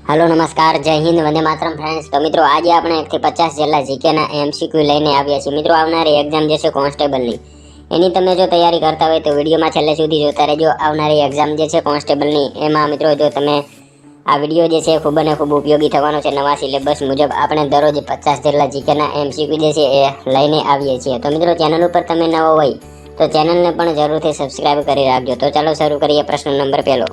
Hello नमस्कार जय Hind Vande Mataram friends. तो मित्रों आज આપણે 1 થી 50 જેટલા જીકેના એમસીક્યુ લઈને આવ્યા છીએ। મિત્રો આવનારી એક્ઝામ જે છે કોન્સ્ટેબલની એની તમે જો તૈયારી કરતા હોય તો વિડિયોમાં છેલ્લે સુધી જોતા રહેજો। આવનારી એક્ઝામ જે છે કોન્સ્ટેબલની એમાં મિત્રો જો તમે આ વિડિયો જે છે ખૂબ અને ખૂબ ઉપયોગી થવાનો છે। નવા સિલેબસ મુજબ આપણે દરરોજ 50 જેટલા જીકેના એમસીક્યુ જે છે એ લઈને આવીએ છીએ। તો મિત્રો ચેનલ ઉપર તમે નવો હોય તો ચેનલને પણ જરૂરથી સબસ્ક્રાઇબ કરી રાખજો। તો ચાલો શરૂ કરીએ। प्रश्न नंबर पहलो,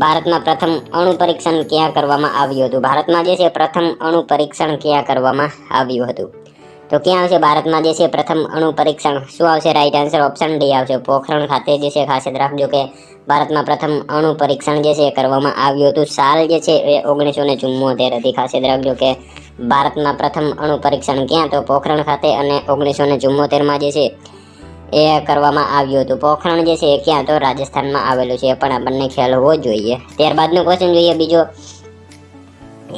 भारत में प्रथम अणु परीक्षण क्या करवामां आव्युं हतुं? भारत में जे छे प्रथम अणु परीक्षण क्या करवामां आव्युं हतुं? तो क्या आवशे भारत में जे छे प्रथम अणु परीक्षण? शुं आवशे? राइट आंसर ऑप्शन डी आवशे। पोखरण खाते जे छे खास याद राखजो के भारत में प्रथम अणु परीक्षण जे छे करवामां आव्युं हतुं। साल जे छे 1974 हती। खास याद राखजो के भारत में प्रथम अणु परीक्षण क्या? तो पोखरण खाते अने 1974 में जे छे ए करवामां आव्युं हतुं। पोखरण जे छे क्यां? तो राजस्थान में आवेलुं छे। पण आपणे ख्याल होवो जोईए। त्यारबादनो क्वेश्चन जोईए बीजो,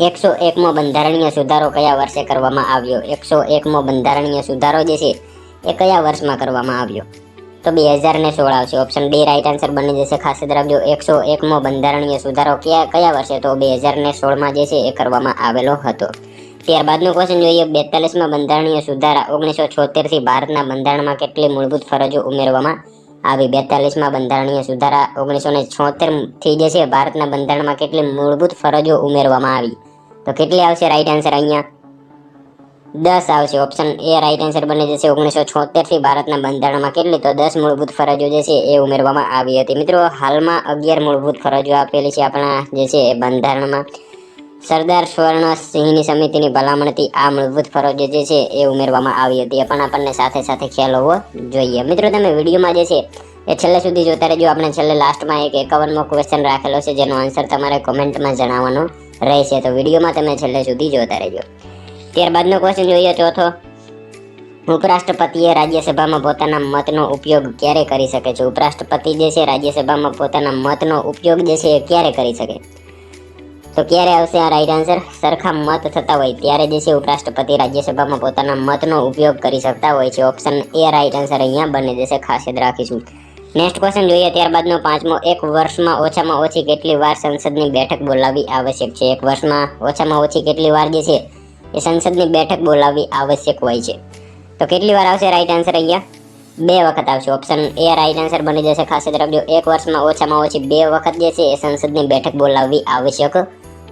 101मो बंधारणीय सुधारो कया वर्षे करवामां आव्यो? 101मो बंधारणीय सुधारो जे छे ए कया वर्षमां करवामां आव्यो? तो 2016 आवशे। ऑप्शन डी राइट आंसर बनी जशे। खास याद राखजो 101मो बंधारणीय सुधारो कया वर्षे? तो 2016 में जे छे ए करवामां आवेलो हतो। त्यारबादनो क्वेश्चन जोईए, 42मां बंधारणीय सुधारा 1976 थी भारतना बंधारणमां केटली मूलभूत फरजो उमेरवामां आवी? 42मां बंधारणीय सुधारा 1976 थी जे छे भारतना बंधारणमां केटली मूलभूत फरजो उमेरवामां आवी? तो केटली आवशे? राइट आंसर अहींया 10 आवशे। ऑप्शन ए राइट आंसर बनी जशे। 1976 थी भारतना बंधारणमां केटली? तो 10 मूलभूत फरजो जे छे ए उमेरवामां आवी हती। मित्रों हालमां 11 मूलभूत फरजो आपेली छे आपणा जे छे बंधारणमां। सरदार स्वर्ण सिंहनी समितिनी भलामणथी आ मूलभूत फरजो जे छे ए उमेरवामां आवी हती। ए पण आपणने साथे साथे ख्याल होवो जोईए। मित्रों तमे विडियोमां जे छे ए छेल्ले सुधी जोता रहेजो। आपणे छेल्ले लास्टमां एक 51मो क्वेश्चन राखेलो छे जेनो आंसर तमारे कमेन्टमां जणावવાનો रहेशे। तो विडियोमां तमे छेल्ले सुधी जोता रहेजो। त्यारबादनो क्वेश्चन जोईए चौथो, उपराष्ट्रपतिए राज्यसभामां पोताना मतनो उपयोग क्यारे करी शके छे? उपराष्ट्रपति जे छे राज्यसभामां पोताना मतनो उपयोग जे छे ए क्यारे करी शके? तो क्यारे आवशे आ राइट आंसर? सरखा मत थता होय त्यारे जे छे उपराष्ट्रपति राज्यसभामां पोताना मतनो उपयोग करी शकता होय छे। ऑप्शन ए राइट आंसर अहींया बनी जशे। खास याद राखीशुं। नेक्स्ट क्वेश्चन जोईए। त्यारबादनो पांचमो, एक वर्षमां ओछामां ओછી કેટલી વાર સંસદની બેઠક બોલાવવી આવશ્યક છે? એક વર્ષમાં ઓછામાં ઓછી કેટલી વાર જે છે એ સંસદની બેઠક બોલાવવી આવશ્યક હોય છે? તો કેટલી વાર આવશે? રાइट आंसर अहींया 2 વખત આવશે। ऑप्शन ए राइट आंसर बनी जशे। खास याद राखजो एक वर्षमां ओछामां ओછી 2 વખત जे છે એ સંસદની બેઠક બોલાવવી आवश्यक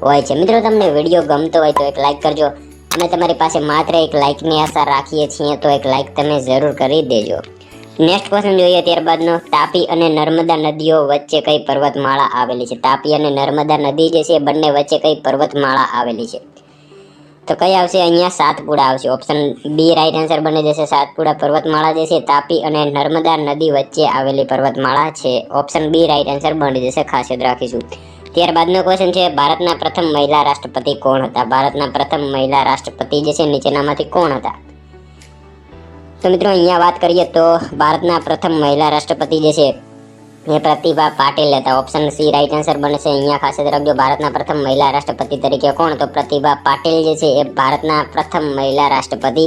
હોય છે। મિત્રો તમને વિડીયો ગમતો હોય તો એક લાઈક કરજો। અમે તમારી પાસે માત્ર એક લાઈકની આશા રાખીએ છીએ તો એક લાઈક તમે જરૂર કરી દેજો। નેક્સ્ટ ક્વેશ્ચન જોઈએ ત્યારબાદનો, તાપી અને નર્મદા નદીઓ વચ્ચે કઈ પર્વતમાળા આવેલી છે? તાપી અને નર્મદા નદી જે છે બંને વચ્ચે કઈ પર્વતમાળા આવેલી છે? તો કઈ આવશે? અહીંયા સાતપુડા આવશે। ઓપ્શન બી રાઈટ આન્સર બની જશે। સાતપુડા પર્વતમાળા જે છે તાપી અને નર્મદા નદી વચ્ચે આવેલી પર્વતમાળા છે। ઓપ્શન બી રાઈટ આન્સર બની જશે। ખાસ યાદ રાખીશું। ત્યારબાદનો ક્વેશ્ચન છે, ભારતના પ્રથમ મહિલા રાષ્ટ્રપતિ કોણ હતા? ભારતના પ્રથમ મહિલા રાષ્ટ્રપતિ જે છે નીચેનામાંથી કોણ હતા? તો મિત્રો અહીંયા વાત કરીએ તો ભારતના પ્રથમ મહિલા રાષ્ટ્રપતિ જે છે એ પ્રતિભા પાટીલ હતા। ઓપ્શન સી રાઈટ આન્સર બનશે। અહીંયા ખાસ યાદ રાખજો ભારતના પ્રથમ મહિલા રાષ્ટ્રપતિ તરીકે કોણ? તો પ્રતિભા પાટીલ જે છે એ ભારતના પ્રથમ મહિલા રાષ્ટ્રપતિ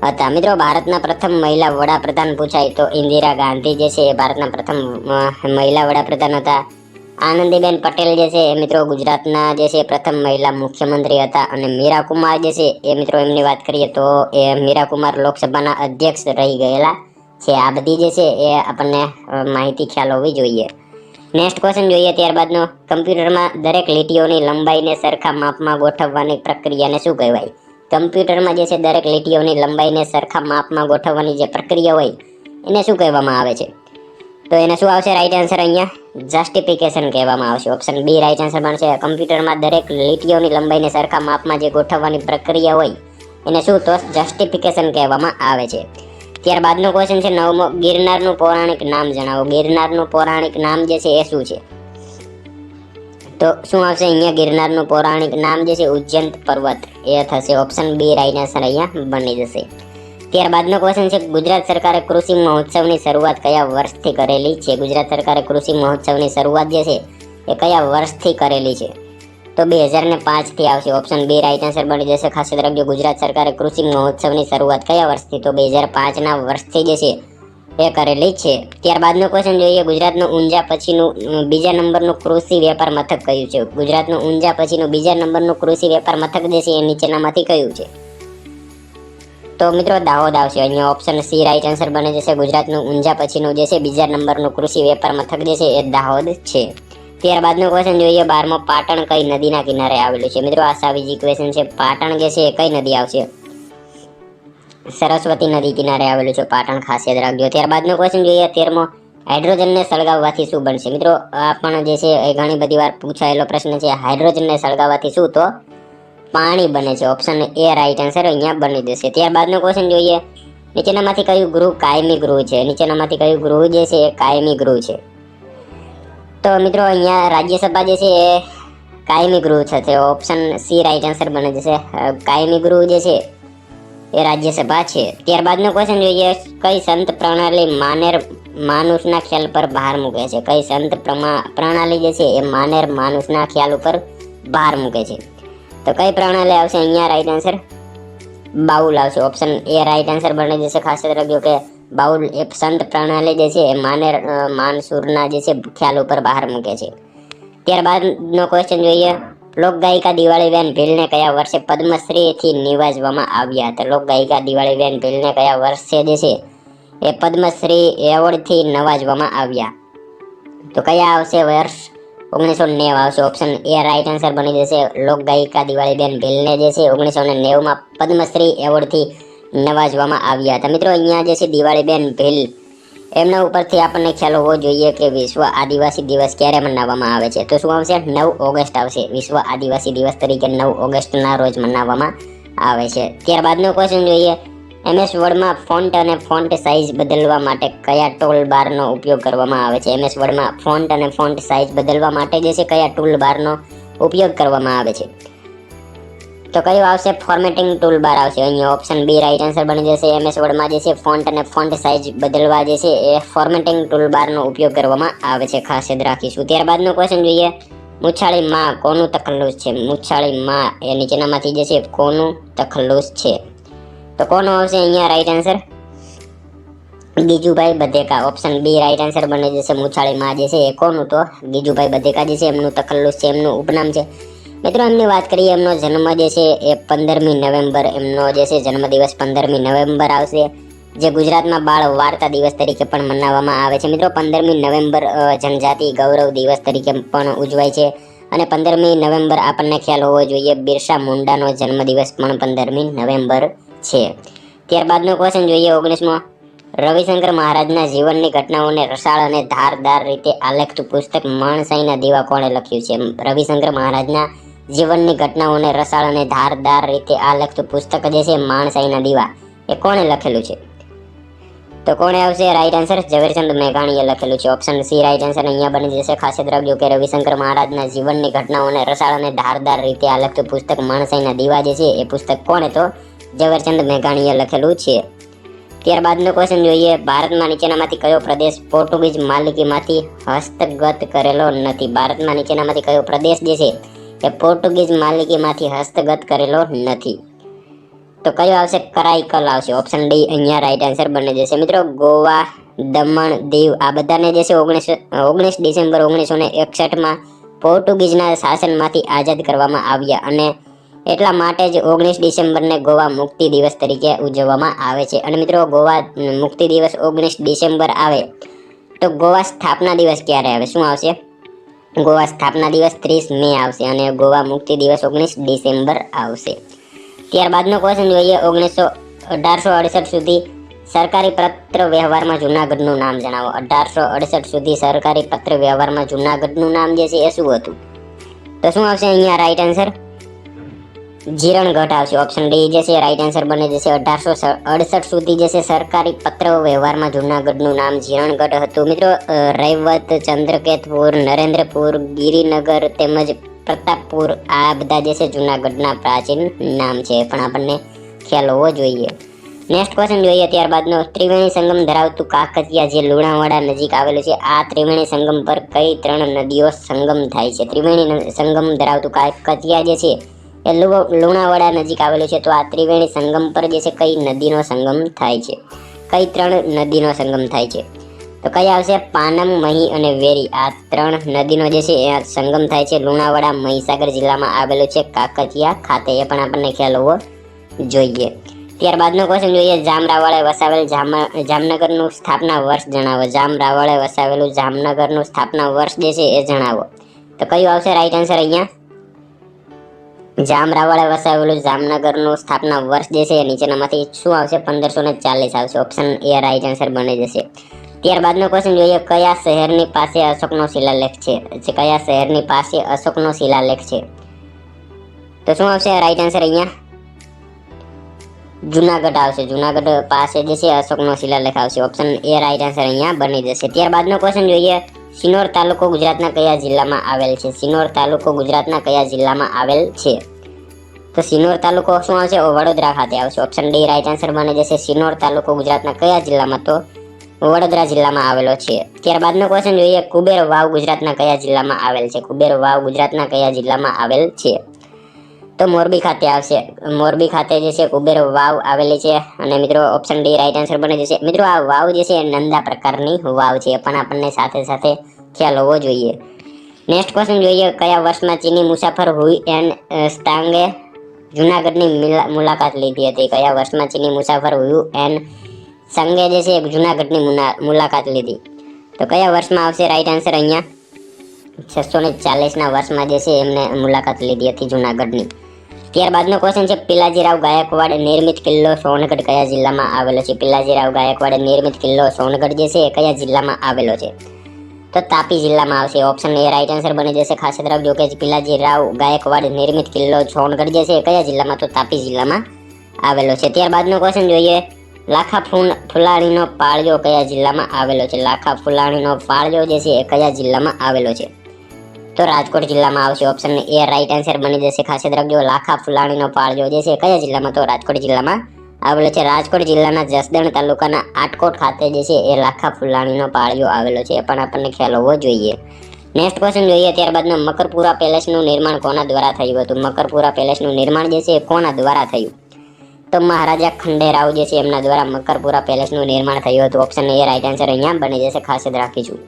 હતા। મિત્રો ભારતના પ્રથમ મહિલા વડાપ્રધાન પૂછાય તો ઇન્દિરા ગાંધી જે છે એ ભારતના પ્રથમ મહિલા વડાપ્રધાન હતા। આનંદીબેન પટેલ જે છે એ મિત્રો ગુજરાતના જે છે પ્રથમ મહિલા મુખ્યમંત્રી હતા। અને મીરા કુમાર જે છે એ મિત્રો એમની વાત કરીએ તો એ મીરા કુમાર લોકસભાના અધ્યક્ષ રહી ગયેલા છે। આ બધી જે છે એ આપણને માહિતી ખ્યાલ હોવી જોઈએ। નેક્સ્ટ ક્વેશ્ચન જોઈએ ત્યારબાદનો, કમ્પ્યુટરમાં દરેક લીટીઓની લંબાઈને સરખા માપમાં ગોઠવવાની પ્રક્રિયાને શું કહેવાય? કમ્પ્યુટરમાં જે છે દરેક લીટીઓની લંબાઈને સરખા માપમાં ગોઠવવાની જે પ્રક્રિયા હોય એને શું કહેવામાં આવે છે? તો એને શું આવશે? રાઈટ આન્સર અહીંયા જસ્ટિફિકેશન કહેવામાં આવશે। ઓપ્શન બી રાઈટ આન્સર બનશે। કમ્પ્યુટરમાં દરેક લીટીઓની લંબાઈને સરખા માપમાં જે ગોઠવવાની પ્રક્રિયા હોય એને શું? તો જસ્ટિફિકેશન કહેવામાં આવે છે। ત્યારબાદનો ક્વેશ્ચન છે નવમો, ગિરનારનું પૌરાણિક નામ જણાવો। ગિરનારનું પૌરાણિક નામ જે છે એ શું છે? તો શું આવશે અહીંયા? ગિરનારનું પૌરાણિક નામ જે છે ઉજ્જૈન પર્વત એ થશે। ઓપ્શન બી રાઈટ આન્સર અહીંયા બની જશે। ત્યારબાદનો ક્વેશ્ચન છે, ગુજરાત સરકારે કૃષિ મહોત્સવની શરૂઆત કયા વર્ષથી કરેલી છે? ગુજરાત સરકારે કૃષિ મહોત્સવની શરૂઆત જે છે એ કયા વર્ષથી કરેલી છે? તો 2005 થી આવશે। ઓપ્શન બી રાઈટ આન્સર બની જશે। ખાસ યાદ રાખજો ગુજરાત સરકારે કૃષિ મહોત્સવની શરૂઆત કયા વર્ષથી? તો 2005ના વર્ષથી જે છે એ કરેલી છે. ત્યારબાદનો ક્વેશ્ચન જોઈએ, ગુજરાતનું ઊંઝા પછીનું બીજા નંબરનું કૃષિ વેપાર મથક કયું છે? ગુજરાતનું ઊંઝા પછીનું બીજા નંબરનું કૃષિ વેપાર મથક જે છે એ નીચેનામાંથી કયું છે? તો મિત્રો દાહોદ આવશે. અહીંયા ઓપ્શન સી રાઈટ આન્સર બને જશે. ગુજરાતનું ઊંઝા પછીનું જે છે બીજા નંબરનું કૃષિ વેપાર મથક જે છે એ દાહોદ છે. ત્યારબાદનો ક્વેશ્ચન જોઈએ, 12મો, પાટણ કઈ નદીના કિનારે આવેલું છે? મિત્રો આ સાવીજી ક્વેશ્ચન છે. પાટણ જે છે એ કઈ નદી આવશે? સરસ્વતી નદી કિનારે આવેલું છે પાટણ, ખાસ યાદ રાખજો. ત્યારબાદનો ક્વેશ્ચન જોઈએ, 13મો, હાઇડ્રોજનને સળગાવવાથી શું બનશે? મિત્રો આ પણ જે છે એ ઘણી બધી વાર પૂછાયેલો પ્રશ્ન છે. હાઇડ્રોજનને સળગાવવાથી શું? તો પાણી બને છે. ઓપ્શન એ રાઈટ આન્સર અહીંયા બની જશે. ત્યારબાદનો ક્વેશ્ચન જોઈએ, નીચેનામાંથી કયું ગૃહ કાયમી ગૃહ છે? નીચેનામાંથી કયું ગૃહ જે છે એ કાયમી ગૃહ છે? તો મિત્રો અહીંયા રાજ્યસભા જે છે એ કાયમી ગૃહ છે. ઓપ્શન સી રાઈટ આન્સર બને જશે. કાયમી ગૃહ જે છે એ રાજ્યસભા છે. ત્યારબાદનો ક્વેશ્ચન જોઈએ, કઈ સંત પ્રણાલી માનેર માનુષના ખ્યાલ પર ભાર મૂકે છે? કઈ સંત પ્રણાલી જે છે એ માનેર માનુષના ખ્યાલ ઉપર ભાર મૂકે છે? તો કઈ પ્રણાલી આવશે અહીંયા રાઈટ આન્સર? બાઉલ આવશે. ઓપ્શન એ રાઈટ આન્સર બની જશે. ખાસ યાદ રાખજો કે બાઉલ એ સંત પ્રણાલી જે છે એ માનેર માનસુરના જે છે ખ્યાલ ઉપર ભાર મૂકે છે. ત્યારબાદનો ક્વેશ્ચન જોઈએ, લોકગાયિકા દિવાળીબેન ભીલને કયા વર્ષે પદ્મશ્રીથી નિવાજવામાં આવ્યા હતા? લોકગાયિકા દિવાળીબેન ભીલને કયા વર્ષે જે છે એ પદ્મશ્રી એવોર્ડથી નવાજવામાં આવ્યા? તો કયા આવશે વર્ષ? 1990 આવશે. ઓપ્શન એ રાઈટ આન્સર બની જશે. લોકગાયિકા દિવાળીબેન ભીલને જે છે 1990માં પદ્મશ્રી એવોર્ડથી નવાજવામાં આવ્યા હતા. મિત્રો અહીંયા જે છે દિવાળીબેન ભીલ એમના ઉપરથી આપણને ખ્યાલ હોવો જોઈએ કે વિશ્વ આદિવાસી દિવસ ક્યારે મનાવવામાં આવે છે? તો શું આવશે? 9 ઓગસ્ટ આવશે. વિશ્વ આદિવાસી દિવસ તરીકે 9 ઓગસ્ટના રોજ મનાવવામાં આવે છે. ત્યારબાદનો ક્વેશ્ચન જોઈએ, MS વર્ડમાં ફોન્ટ અને ફોન્ટ સાઇઝ બદલવા માટે કયા ટૂલ બારનો ઉપયોગ કરવામાં આવે છે? MS વર્ડમાં ફોન્ટ અને ફોન્ટ સાઇઝ બદલવા માટે જે છે કયા ટૂલ બારનો ઉપયોગ કરવામાં આવે છે? તો કયું આવશે? ફોર્મેટિંગ ટૂલ બાર આવશે. અહીંયા ઓપ્શન બી રાઈટ આન્સર બની જશે. MS વર્ડમાં જે છે ફોન્ટ અને ફોન્ટ સાઇઝ બદલવા જે છે એ ફોર્મેટિંગ ટૂલ બારનો ઉપયોગ કરવામાં આવે છે. ખાસ યાદ રાખીશું. ત્યારબાદનો ક્વેશ્ચન જોઈએ, મૂછાળી માં કોનું તખલ્લુસ છે? મૂછાળી માં એ નીચેનામાંથી જે છે કોનું તખલ્લુસ છે? તો કોનો આવશે અહીંયા right answer? Gijubhai Badheka. Option B right answer બની જશે. મૂછાળી માં જે છે એ કોનું? તો ગીજુભાઈ બધેકા જે છે એમનું તખલ્લુસ છે, એમનું ઉપનામ છે. મિત્રો એમની વાત કરીએ, એમનો જન્મ જે છે એ 15મી નવેમ્બર, એમનો જે છે જન્મદિવસ 15મી નવેમ્બર આવશે, જે ગુજરાતમાં બાળ વાર્તા દિવસ તરીકે પણ મનાવવામાં આવે છે. મિત્રો 15મી નવેમ્બર જનજાતિ ગૌરવ દિવસ તરીકે પણ ઉજવાય છે. અને 15મી નવેમ્બર આપણને ખ્યાલ હોવો જોઈએ બિરસા મુંડાનો જન્મદિવસ પણ 15મી નવેમ્બર છે. ત્યારબાદનો ક્વેશ્ચન જોઈએ 19મો, રવિશંકર મહારાજના જીવનની ઘટનાઓને રસાળ અને ધારદાર રીતે આલેખતું પુસ્તક માણસાઈના દીવા કોણે લખ્યું છે? રવિશંકર મહારાજના જીવનની ઘટનાઓને રસાળ અને ધારદાર રીતે આલેખતું પુસ્તક જે છે માણસાઈના દીવા એ કોણે લખેલું છે? તો કોણે આવશે રાઈટ આન્સર? ઝવેરચંદ મેઘાણીએ લખેલું છે. ઓપ્શન સી રાઈટ આન્સર અહીંયા બની જશે. ખાસ યાદ રાખજો કે રવિશંકર મહારાજના જીવનની ઘટનાઓને રસાળ અને ધારદાર રીતે આલેખતું પુસ્તક માણસાઈના દીવા જે છે એ પુસ્તક કોણે? તો ઝવેરચંદ મેઘાણીએ લખેલું છે. ત્યારબાદનો ક્વેશ્ચન જોઈએ, ભારતમાં નીચેનામાંથી કયો પ્રદેશ પોર્ટુગીઝ માલિકીમાંથી હસ્તગત કરેલો નથી? ભારતમાં નીચેનામાંથી કયો પ્રદેશ જે છે એ પોર્ટુગીઝ માલિકીમાંથી હસ્તગત કરેલો નથી? તો કયો આવશે? કરાઈકલ આવશે. ઓપ્શન ડી અહીંયા રાઈટ આન્સર બની જશે. મિત્રો ગોવા, દમણ, દીવ આ બધાને જે છે 19 ડિસેમ્બર 1961માં પોર્ટુગીઝના શાસનમાંથી આઝાદ કરવામાં આવ્યા અને એટલા માટે જ 19 ડિસેમ્બરને ગોવા મુક્તિ દિવસ તરીકે ઉજવવામાં આવે છે. અને મિત્રો ગોવા મુક્તિ દિવસ 19 ડિસેમ્બર આવે તો ગોવા સ્થાપના દિવસ ક્યારે આવે? શું આવશે? ગોવા સ્થાપના દિવસ 30 મે આવશે અને ગોવા મુક્તિ દિવસ 19 ડિસેમ્બર આવશે. ત્યારબાદનો ક્વેશ્ચન જોઈએ 1868 સુધી સરકારી પત્ર વ્યવહારમાં જૂનાગઢનું નામ જણાવો. 1868 સુધી સરકારી પત્ર વ્યવહારમાં જૂનાગઢનું નામ જે છે એ શું હતું? તો શું આવશે અહીંયા રાઈટ આન્સર? જીરણગઢ આવશે. ઓપ્શન ડી જે છે રાઈટ આન્સર બની જશે. 1868 સુધી જે છે સરકારી પત્ર વ્યવહારમાં જૂનાગઢનું નામ જીરણગઢ હતું. મિત્રો રૈવત, ચંદ્રકેતપુર, નરેન્દ્રપુર, ગિરિનગર તેમજ પ્રતાપપુર આ બધા જે છે જૂનાગઢના પ્રાચીન નામ છે, પણ આપણને ખ્યાલ હોવો જોઈએ. નેક્સ્ટ ક્વેશ્ચન જોઈએ ત્યારબાદનો, ત્રિવેણી સંગમ ધરાવતું કાકતિયા જે લુણાવાડા નજીક આવેલું છે, આ ત્રિવેણી સંગમ પર કઈ 3 નદીઓ સંગમ થાય છે? ત્રિવેણી સંગમ ધરાવતું કાકતિયા જે છે એ લુણાવાડા નજીક આવેલું છે, તો આ ત્રિવેણી સંગમ પર જે છે કઈ નદીનો સંગમ થાય છે? કઈ 3 નદીનો સંગમ થાય છે? તો કઈ આવશે? પાનમ, મહી અને વેરી. આ 3 નદીનો જે છે એ સંગમ થાય છે લુણાવાડા મહીસાગર જિલ્લામાં આવેલું છે કાકતિયા ખાતે. એ પણ આપણને ખ્યાલ હોવો જોઈએ. ત્યારબાદનો ક્વેશ્ચન જોઈએ, જામ રાવળે વસાવેલ જામનગરનું સ્થાપના વર્ષ જણાવો. જામ રાવળે વસાવેલું જામનગરનું સ્થાપના વર્ષ જે છે એ જણાવો. તો કયું આવશે રાઈટ આન્સર અહીંયા? જામ રાવળે વસાવેલું જામનગરનું સ્થાપના વર્ષ જે છે નીચેનામાંથી શું આવશે? 1540 આવશે. ઓપ્શન એ રાઈટ આન્સર બની જશે. ત્યારબાદનો ક્વેશ્ચન જોઈએ, કયા શહેરની પાસે અશોકનો શિલાલેખ છે? કયા શહેરની પાસે અશોકનો શિલાલેખ છે? તો શું આવશે રાઈટ આન્સર અહીંયા? જુનાગઢ આવશે. જુનાગઢ પાસે જે છે અશોકનો શિલાલેખ આવશે. ઓપ્શન એ રાઈટ આન્સર અહીંયા બની જશે. ત્યારબાદનો ક્વેશ્ચન જોઈએ, સિનોર તાલુકો ગુજરાતના કયા જિલ્લામાં આવેલ છે? સિનોર તાલુકો ગુજરાતના કયા જિલ્લામાં આવેલ છે? તો સિનોર તાલુકો શું આવશે? વડોદરા ખાતે આવશે. ઓપ્શન ડી રાઈટ આન્સર બની જશે. સિનોર તાલુકો ગુજરાતના કયા જિલ્લામાં? તો વડોદરા જિલ્લામાં આવેલો છે. ત્યારબાદનો ક્વેશ્ચન જોઈએ, કુબેર વાવ ગુજરાતના કયા જિલ્લામાં આવેલ છે? કુબેર વાવ ગુજરાતના કયા જિલ્લામાં આવેલ છે? તો મોરબી ખાતે આવશે. મોરબી ખાતે જે છે કુબેર વાવ આવેલી છે. અને મિત્રો ઓપ્શન ડી રાઈટ આન્સર બની જશે. મિત્રો આ વાવ જે છે એ નંદા પ્રકારની વાવ છે, એ પણ આપણને સાથે સાથે ખ્યાલ હોવો જોઈએ. નેક્સ્ટ ક્વેશ્ચન જોઈએ, કયા વર્ષમાં ચીની મુસાફર હુઈ એન ત્સાંગે જુનાગઢની મુલાકાત લીધી હતી? કયા વર્ષમાં ચીની મુસાફર હુઈ એન ત્સાંગે જે છે જુનાગઢની મુલાકાત લીધી? તો કયા વર્ષમાં આવશે રાઈટ આન્સર અહીંયા? 640ના વર્ષમાં જે છે એમને મુલાકાત લીધી હતી જુનાગઢની. ત્યારબાદનો ક્વેશ્ચન છે, પિલાજીરાવ ગાયકવાડ નિર્મિત કિલ્લો સોનગઢ કયા જિલ્લામાં આવેલો છે? પિલાજીરાવ ગાયકવાડ નિર્મિત કિલ્લો સોનગઢ જે છે એ કયા જિલ્લામાં આવેલો છે? તો તાપી જિલ્લામાં આવશે. ઓપ્શન એ રાઈટ આન્સર બની જશે. ખાસ યાદ રાખજો કે પિલાજીરાવ ગાયકવાડ નિર્મિત કિલ્લો સોનગઢ જે છે એ કયા જિલ્લામાં? તો તાપી જિલ્લામાં આવેલો છે. ત્યારબાદનો ક્વેશ્ચન જોઈએ, લાખા ફુલાણીનો પાળિયો કયા જિલ્લામાં આવેલો છે? લાખા ફુલાણીનો પાળિયો જે છે એ કયા જિલ્લામાં આવેલો છે? તો રાજકોટ જિલ્લામાં આવશે. ઓપ્શન એ રાઈટ આન્સર બની જશે. ખાસ યાદ રાખજો, લાખા ફુલાણીનો પાળિયો જે છે કયા જિલ્લામાં? તો રાજકોટ જિલ્લામાં આવેલો છે. રાજકોટ જિલ્લાના જસદણ તાલુકાના આટકોટ ખાતે જે છે એ લાખા ફુલાણીનો પાળિયો આવેલો છે, એ પણ આપણને ખ્યાલ હોવો જોઈએ. નેક્સ્ટ ક્વેશ્ચન જોઈએ, ત્યારબાદનો મકરપુરા પેલેસનું નિર્માણ કોના દ્વારા થયું હતું? મકરપુરા પેલેસનું નિર્માણ જે છે એ કોના દ્વારા થયું? તો મહારાજા ખંડેરાવ જે છે એમના દ્વારા મકરપુરા પેલેસનું નિર્માણ થયું હતું. ઓપ્શન એ રાઈટ આન્સર અહીંયા બની જશે. ખાસ યાદ રાખીશું.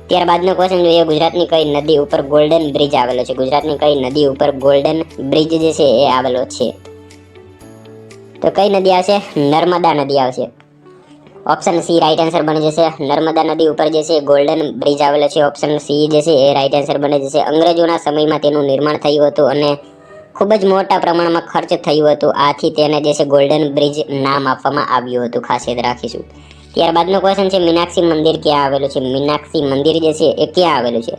ત્યારબાદનો ક્વેશ્ચન જોઈએ, ગુજરાતની કઈ નદી ઉપર ગોલ્ડન બ્રિજ આવેલો છે? ગુજરાતની કઈ નદી ઉપર ગોલ્ડન બ્રિજ જે છે એ આવેલો છે? તો કઈ નદી આવશે? નર્મદા નદી આવશે. ઓપ્શન સી રાઈટ આન્સર બની જશે. નર્મદા નદી ઉપર જે છે ગોલ્ડન બ્રિજ આવેલો છે. ઓપ્શન સી જે છે એ રાઈટ આન્સર બની જશે. અંગ્રેજોના સમયમાં તેનું નિર્માણ થયું હતું અને ખૂબ જ મોટા પ્રમાણમાં ખર્ચ થયું હતું. આથી તેને જે છે ગોલ્ડન બ્રિજ નામ આપવામાં આવ્યું હતું. ખાસ યાદ રાખીશું. ત્યારબાદનો ક્વેશ્ચન છે, મીનાક્ષી મંદિર ક્યાં આવેલું છે? મીનાક્ષી મંદિર જે છે એ ક્યાં આવેલું છે?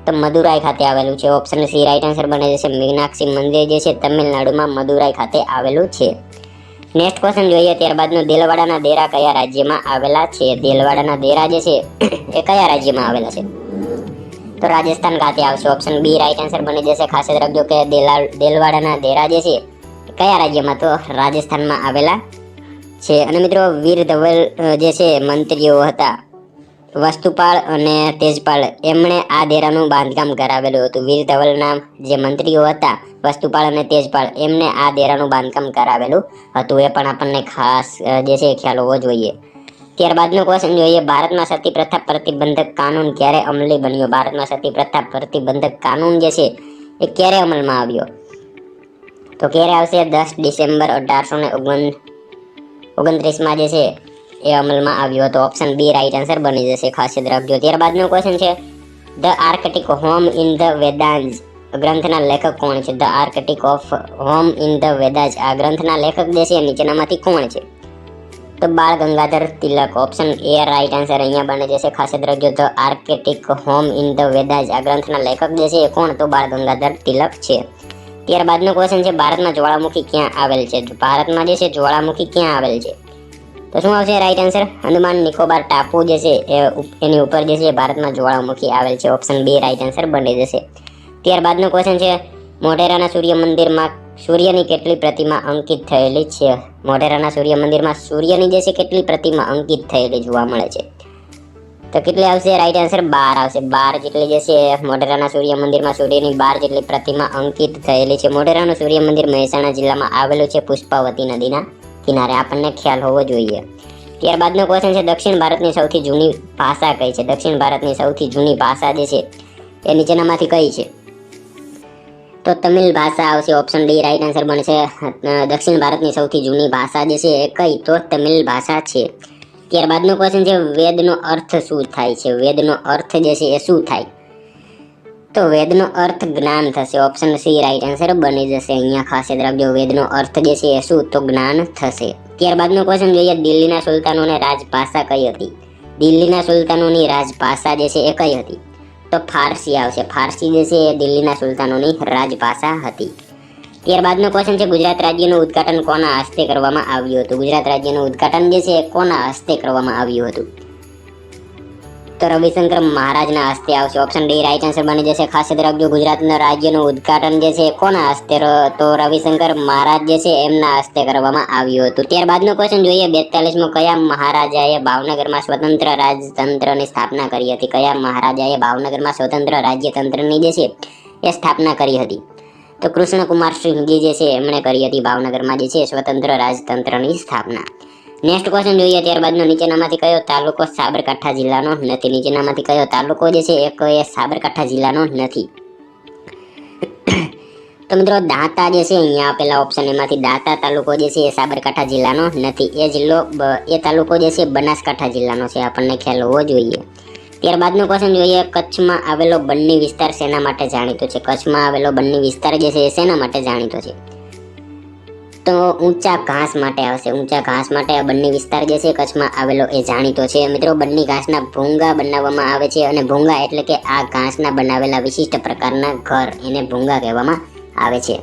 તો મદુરાઈ ખાતે આવેલું છે. ઓપ્શન સી રાઈટ આન્સર બને જશે. મીનાક્ષી મંદિર જે છે તમિલનાડુમાં મદુરાઈ ખાતે આવેલું છે. નેક્સ્ટ ક્વેશ્ચન જોઈએ, ત્યારબાદનો દેલવાડાના દેરા કયા રાજ્યમાં આવેલા છે? દેલવાડાના દેરા જે છે એ કયા રાજ્યમાં આવેલા છે? તો રાજસ્થાન ખાતે આવશે. ઓપ્શન બી રાઈટ આન્સર બની જશે. ખાસ યાદ રાખજો કે દેલવાડાના દેરા જે છે કયા રાજ્યમાં? તો રાજસ્થાનમાં આવેલા છે. અને મિત્રો વીર ધવલ જે છે મંત્રીઓ હતા વસ્તુપાળ અને તેજપાલ, એમણે આ દેરાનું બાંધકામ કરાવેલું હતું. વીર ધવલના જે મંત્રીઓ હતા વસ્તુપાળ અને તેજપાલ, એમને આ દેરાનું બાંધકામ કરાવેલું હતું. એ પણ આપણને ખાસ જે છે ખ્યાલ હોવો જોઈએ. ત્યારબાદનો ક્વેશ્ચન જોઈએ, ભારતમાં સતી પ્રથા પ્રતિબંધક કાનૂન ક્યારે અમલી બન્યો? ભારતમાં સતી પ્રથા પ્રતિબંધક કાનૂન જે છે એ ક્યારે અમલમાં આવ્યો? તો ક્યારે આવશે? 10 ડિસેમ્બર 1829 જે છે એ અમલમાં આવ્યો હતો. ઓપ્શન બી રાઈટ આન્સર બની જશે. ખાસ યાદ રાખજો. ત્યારબાદનો ક્વેશ્ચન છે, the Arctic home in the Vedas ગ્રંથના લેખક કોણ છે? The Arctic of home in the Vedas, આ ગ્રંથના લેખક જે છે નીચેનામાંથી કોણ છે? તો Bal Gangadhar Tilak. Option A right answer અહીંયા બની જશે. ખાસ યાદ રાખજો, the Arctic home in the Vedas, આ ગ્રંથના લેખક જે છે એ કોણ? તો બાળ ગંગાધર તિલક છે. ત્યારબાદનો ક્વેશ્ચન છે, ભારતમાં જ્વાળામુખી ક્યાં આવેલ છે? ભારતમાં જે છે જ્વાળામુખી ક્યાં આવેલ છે? તો શું આવશે રાઈટ આન્સર? અંદમાન નિકોબાર ટાપુ જે છે એની ઉપર જે છે ભારતમાં જ્વાળામુખી આવેલ છે. ઓપ્શન બી રાઈટ આન્સર બની જશે. ત્યારબાદનો ક્વેશ્ચન છે, મોઢેરાના સૂર્ય મંદિરમાં સૂર્યની કેટલી પ્રતિમા અંકિત થયેલી છે? મોઢેરાના સૂર્ય મંદિરમાં સૂર્યની જે છે કેટલી પ્રતિમા અંકિત થયેલી જોવા મળે છે? તો કેટલી આવશે રાઈટ આન્સર? 12 આવશે. 12 જેટલી જે છે મોઢેરાના સૂર્ય મંદિરમાં સૂર્યની 12 જેટલી પ્રતિમા અંકિત થયેલી છે. મોઢેરાનું સૂર્ય મંદિર મહેસાણા જિલ્લામાં આવેલું છે, પુષ્પાવતી નદીના કિનારે. આપણને ખ્યાલ હોવો જોઈએ. ત્યારબાદનો ક્વેશ્ચન છે દક્ષિણ ભારતની સૌથી જૂની ભાષા કઈ છે? દક્ષિણ ભારતની સૌથી જૂની ભાષા જે છે એ નીચેનામાંથી કઈ છે? તો તમિલ ભાષા આવશે, ઓપ્શન ડી રાઈટ આન્સર બનશે. દક્ષિણ ભારતની સૌથી જૂની ભાષા જે છે એ કઈ? તો તમિલ ભાષા છે. ત્યારબાદનો ક્વેશ્ચન છે વેદનો અર્થ શું થાય છે? વેદનો અર્થ જે છે એ શું થાય? તો વેદનો અર્થ જ્ઞાન થશે, ઓપ્શન સી રાઈટ આન્સર બની જશે. અહીંયા ખાસ યાદ રાખજો, વેદનો અર્થ જે છે એ શું? તો જ્ઞાન થશે. ત્યારબાદનો ક્વેશ્ચન જોઈએ દિલ્હીના સુલતાનોની રાજભાષા કઈ હતી? દિલ્હીના સુલતાનોની રાજભાષા જે છે એ કઈ હતી? તો ફારસી આવશે. ફારસી જે છે એ દિલ્હીના સુલતાનોની રાજભાષા હતી. ત્યારબાદનો ક્વેશ્ચન છે ગુજરાત રાજ્યનું ઉદ્ઘાટન કોના હસ્તે કરવામાં આવ્યું હતું? ગુજરાત રાજ્યનું ઉદ્ઘાટન જે છે એ કોના હસ્તે કરવામાં આવ્યું હતું? તો રવિશંકર મહારાજના હસ્તે આવશે, ઓપ્શન ડી રાઈટ આન્સર બની જશે. ખાસ યાદ રાખજો, ગુજરાતના રાજ્યનું ઉદ્ઘાટન જે છે કોના હસ્તે? તો રવિશંકર મહારાજ જે છે એમના હસ્તે કરવામાં આવ્યું હતું. ત્યારબાદનો ક્વેશ્ચન જોઈએ 42મો કયા મહારાજાએ ભાવનગરમાં સ્વતંત્ર રાજતંત્રની સ્થાપના કરી હતી? કયા મહારાજાએ ભાવનગરમાં સ્વતંત્ર રાજ્યતંત્રની જે છે એ સ્થાપના કરી હતી? તો કૃષ્ણકુમાર સિંહજી જે છે એમણે કરી હતી ભાવનગરમાં જે છે સ્વતંત્ર રાજતંત્રની સ્થાપના. નેક્સ્ટ ક્વેશ્ચન જોઈએ ત્યારબાદનો નીચેનામાંથી કયો તાલુકો સાબરકાંઠા જિલ્લાનો નથી? નીચેનામાંથી કયો તાલુકો જે છે એ સાબરકાંઠા જિલ્લાનો નથી? તો મિત્રો દાંતા જે છે અહીંયા આપેલા ઓપ્શન એમાંથી દાંતા તાલુકો જે છે એ સાબરકાંઠા જિલ્લાનો નથી. એ તાલુકો જે છે બનાસકાંઠા જિલ્લાનો છે, આપણને ખ્યાલ હોવો જોઈએ. ત્યારબાદનો ક્વેશ્ચન જોઈએ કચ્છમાં આવેલો બન્ની વિસ્તાર શેના માટે જાણીતો છે? કચ્છમાં આવેલો બન્ની વિસ્તાર જે છે એ શેના માટે જાણીતો છે? તો ઊંચા ઘાસ માટે આવશે. ઊંચા ઘાસ માટે આ બન્ની વિસ્તાર જે છે કચ્છમાં આવેલો એ જાણીતો છે. મિત્રો બન્ની ઘાસના ભૂંગા બનાવવામાં આવે છે અને ભૂંગા એટલે કે આ ઘાસના બનાવેલા વિશિષ્ટ પ્રકારના ઘર, એને ભૂંગા કહેવામાં આવે છે.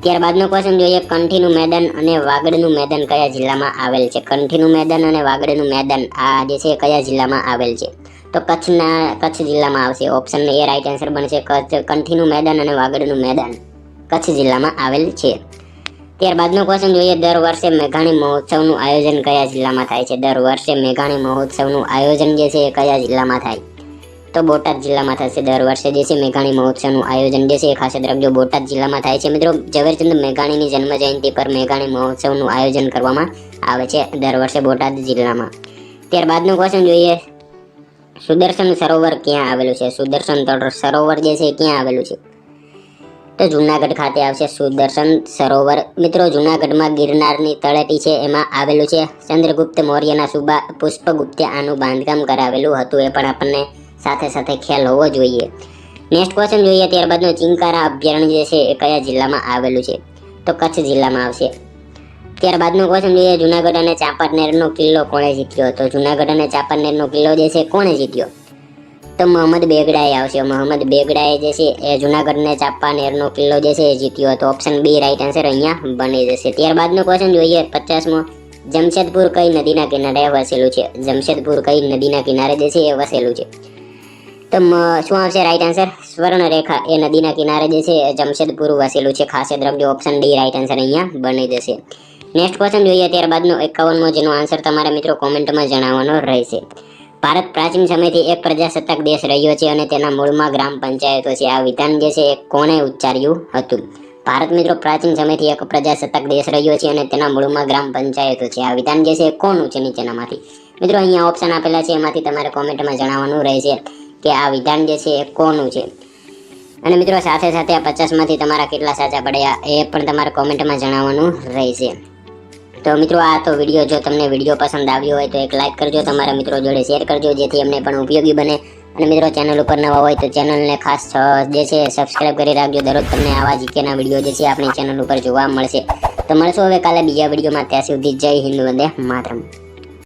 ત્યારબાદનો ક્વેશ્ચન જોઈએ કંઠીનું મેદાન અને વાગડનું મેદાન કયા જિલ્લામાં આવેલ છે? કંઠીનું મેદાન અને વાગડનું મેદાન આ જે છે કયા જિલ્લામાં આવેલ છે? તો કચ્છ જિલ્લામાં આવશે, ઓપ્શન એ રાઈટ આન્સર બનશે. કંઠીનું મેદાન અને વાગડનું મેદાન કચ્છ જિલ્લામાં આવેલ છે. ત્યારબાદનો ક્વેશ્ચન જોઈએ દર વર્ષે મેઘાણી મહોત્સવનું આયોજન કયા જિલ્લામાં થાય છે? દર વર્ષે મેઘાણી મહોત્સવનું આયોજન જે છે એ કયા જિલ્લામાં થાય? તો બોટાદ જિલ્લામાં થશે. દર વર્ષે જે છે મેઘાણી મહોત્સવનું આયોજન જે છે એ ખાસ યાદ રાખજો બોટાદ જિલ્લામાં થાય છે. મિત્રો ઝવેરચંદ મેઘાણીની જન્મ જયંતિ પર મેઘાણી મહોત્સવનું આયોજન કરવામાં આવે છે દર વર્ષે બોટાદ જિલ્લામાં. ત્યારબાદનો ક્વેશ્ચન જોઈએ સુદર્શન સરોવર ક્યાં આવેલું છે? સુદર્શન સરોવર જે છે ક્યાં આવેલું છે? તો જુનાગઢ ખાતે આવશે સુદર્શન સરોવર. મિત્રો જુનાગઢમાં ગિરનારની તળેટી છે એમાં આવેલું છે. ચંદ્રગુપ્ત મૌર્યના સુબા પુષ્પગુપ્તે આનું બાંધકામ કરાવેલું હતું, એ પણ આપણને સાથે સાથે ખ્યાલ હોવો જોઈએ. નેક્સ્ટ ક્વેશ્ચન જોઈએ ત્યારબાદનો ચિંકારા અભયારણ્ય જે છે એ કયા જિલ્લામાં આવેલું છે? તો કચ્છ જિલ્લામાં આવશે. ત્યારબાદનો ક્વેશ્ચન જોઈએ જુનાગઢ અને ચાંપાનેરનો કિલ્લો કોણે જીત્યો? તો જુનાગઢ અને ચાંપાનેરનો કિલ્લો જે છે કોણે જીત્યો? તો મોહમ્મદ બેગડાએ આવશે. મોહમ્મદ બેગડાએ જે છે એ જુનાગઢ ને ચાંપાનેરનો કિલ્લો જે છે એ જીત્યો હતો. ઓપ્શન બી રાઈટ આન્સર અહીંયા બની જશે. ત્યારબાદનો ક્વેશ્ચન જોઈએ 50મો જમશેદપુર કઈ નદીના કિનારે વસેલું છે? જમશેદપુર કઈ નદીના કિનારે જે છે એ વસેલું છે? તો શું આવશે રાઈટ આન્સર? સ્વર્ણરેખા એ નદીના કિનારે જે છે જમશેદપુર વસેલું છે. ખાસ યાદ રાખજો, ઓપ્શન ડી રાઈટ આન્સર અહીંયા બની જશે. નેક્સ્ટ ક્વેશ્ચન જોઈએ ત્યારબાદનો 51મો, જેનો આન્સર તમારા મિત્રો કોમેન્ટમાં જણાવવાનો રહેશે. ભારત પ્રાચીન સમયથી એક પ્રજાસત્તાક દેશ રહ્યો છે અને તેના મૂળમાં ગ્રામ પંચાયતો છે. આ વિધાન જે છે એ કોણે ઉચ્ચાર્યું હતું? ભારત મિત્રો પ્રાચીન સમયથી એક પ્રજાસત્તાક દેશ રહ્યો છે અને તેના મૂળમાં ગ્રામ પંચાયતો છે. આ વિધાન જે છે એ કોનું છે નીચેનામાંથી? મિત્રો અહીંયા ઓપ્શન આપેલા છે, એમાંથી તમારે કોમેન્ટમાં જણાવવાનું રહેશે કે આ વિધાન જે છે એ કોનું છે. અને મિત્રો સાથે સાથે આ 50માંથી તમારા કેટલા સાચા પડ્યા એ પણ તમારે કોમેન્ટમાં જણાવવાનું રહેશે. તો મિત્રો આ તો વિડીયો, જો તમને વિડીયો પસંદ આવ્યો હોય તો એક લાઇક કરજો, તમારા મિત્રો જોડે શેર કરજો જેથી અમને પણ ઉપયોગી બને. અને મિત્રો ચેનલ ઉપર નવા હોય તો ચેનલને ખાસ જે છે સબસ્ક્રાઇબ કરી રાખજો. દરરોજ તમને આવા જીકેના વિડીયો જે છે આપણી ચેનલ ઉપર જોવા મળશે. તો મળશું હવે કાલે બીજા વિડીયોમાં. ત્યાં સુધી જય હિન્દ, વંદે માતરમ.